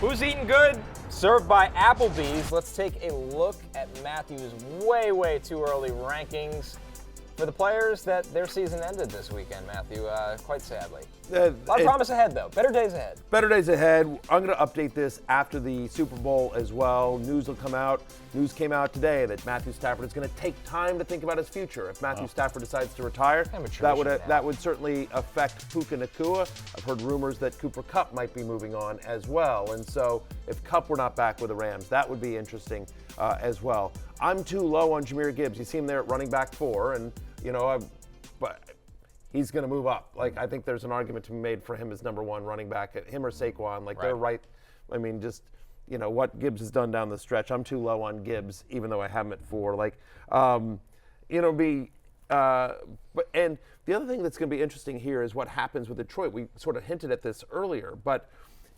Who's eating good? Served by Applebee's. Let's take a look at Matthew's way too early rankings for the players that their season ended this weekend, Matthew, quite sadly. A lot of promise ahead, though. Better days ahead. Better days ahead. I'm going to update this after the Super Bowl as well. News will come out. News came out today that Matthew Stafford is going to take time to think about his future. If Matthew Stafford decides to retire, that would certainly affect Puka Nacua. I've heard rumors that Cooper Kupp might be moving on as well. And so if Kupp were not back with the Rams, that would be interesting as well. I'm too low on Jahmyr Gibbs. You see him there at running back 4, and but he's going to move up. Like, I think there's an argument to be made for him as number 1 running back, him or Saquon. Like, they're right. I mean, just, what Gibbs has done down the stretch. I'm too low on Gibbs, even though I have him at 4. Like, and the other thing that's going to be interesting here is what happens with Detroit. We sort of hinted at this earlier, but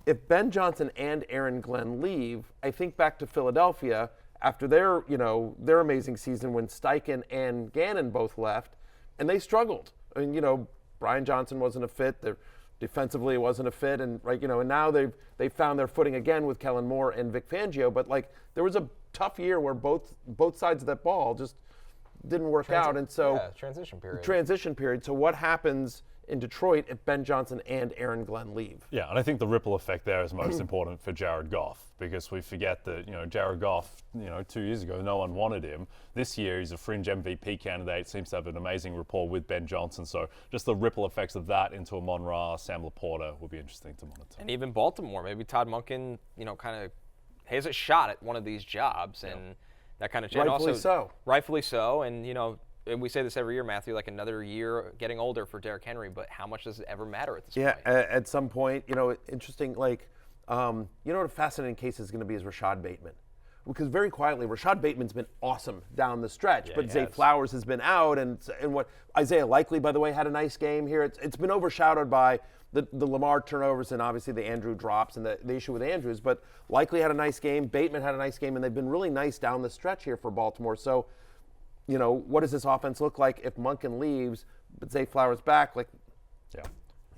if Ben Johnson and Aaron Glenn leave, I think back to Philadelphia after their amazing season when Steichen and Gannon both left, and they struggled. I mean, Brian Johnson wasn't a fit. Defensively, it wasn't a fit, and and now they've found their footing again with Kellen Moore and Vic Fangio. But there was a tough year where both sides of that ball just didn't work out, and so transition period. So what happens in Detroit if Ben Johnson and Aaron Glenn leave? Yeah, and I think the ripple effect there is most important for Jared Goff, because we forget that, Jared Goff, 2 years ago, no one wanted him. This year, he's a fringe MVP candidate, seems to have an amazing rapport with Ben Johnson. So just the ripple effects of that into Amon Ra, Sam Laporta will be interesting to monitor. And even Baltimore, maybe Todd Monken, kind of has a shot at one of these jobs, and that kind of change. Rightfully so, and and we say this every year, Matthew, like another year getting older for Derrick Henry, but how much does it ever matter at this point? Yeah, at some point, interesting, what a fascinating case is going to be is Rashad Bateman. Because very quietly, Rashad Bateman's been awesome down the stretch, but Zay Flowers has been out, and what Isaiah Likely, by the way, had a nice game here. It's been overshadowed by the Lamar turnovers and obviously the Andrew drops and the issue with Andrews, but Likely had a nice game, Bateman had a nice game, and they've been really nice down the stretch here for Baltimore. So, what does this offense look like if Monken leaves, but Zay Flowers back?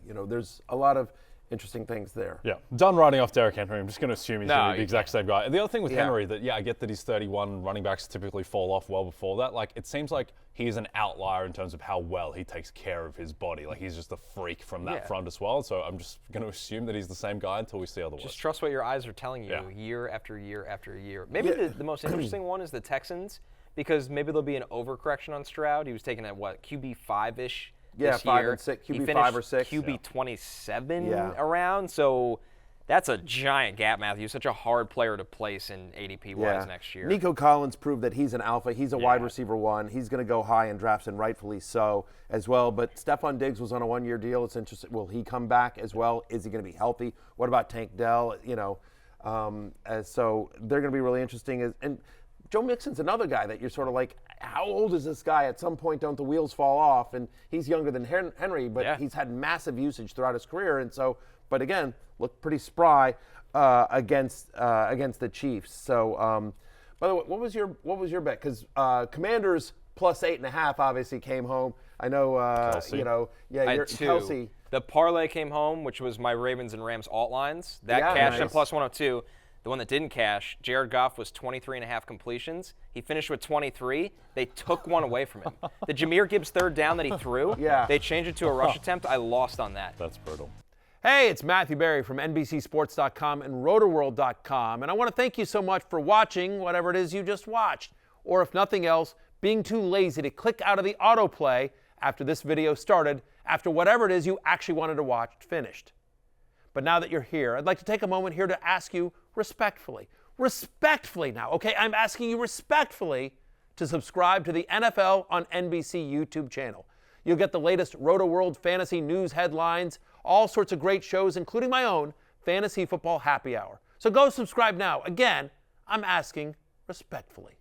There's a lot of interesting things there. Yeah, done writing off Derrick Henry. I'm just going to assume he's going to be the exact same guy. And the other thing with Henry, that, I get that he's 31. Running backs typically fall off well before that. It seems like he's an outlier in terms of how well he takes care of his body. He's just a freak from that front as well. So I'm just going to assume that he's the same guy until we see otherwise. Just trust what your eyes are telling you year after year after year. Maybe the most interesting one is the Texans, because maybe there'll be an overcorrection on Stroud. He was taken at QB5-ish this 5 year. and 6, QB he 5 or 6. QB 27 around. So that's a giant gap, Matthew. Such a hard player to place in ADP-wise next year. Nico Collins proved that he's an alpha. He's a wide receiver 1. He's going to go high in drafts, and rightfully so as well. But Stephon Diggs was on a 1-year deal. It's interesting. Will he come back as well? Is he going to be healthy? What about Tank Dell? So they're going to be really interesting. And Joe Mixon's another guy that you're sort of like, how old is this guy? At some point, don't the wheels fall off? And he's younger than Henry, but he's had massive usage throughout his career. And so, but again, looked pretty spry against the Chiefs. So, by the way, what was your bet? Because Commanders plus 8.5 obviously came home. I know, Kelsey. The parlay came home, which was my Ravens and Rams alt lines. That cashed at plus 102. The one that didn't cash, Jared Goff was 23.5 completions. He finished with 23. They took one away from him. The Jahmyr Gibbs third down that he threw, they changed it to a rush attempt. I lost on that. That's brutal. Hey, it's Matthew Berry from NBCSports.com and RotoWorld.com, and I want to thank you so much for watching whatever it is you just watched, or if nothing else, being too lazy to click out of the autoplay after this video started, after whatever it is you actually wanted to watch finished. But now that you're here, I'd like to take a moment here to ask you respectfully now, okay? I'm asking you respectfully to subscribe to the NFL on NBC YouTube channel. You'll get the latest Roto-World fantasy news headlines, all sorts of great shows, including my own Fantasy Football Happy Hour. So go subscribe now. Again, I'm asking respectfully.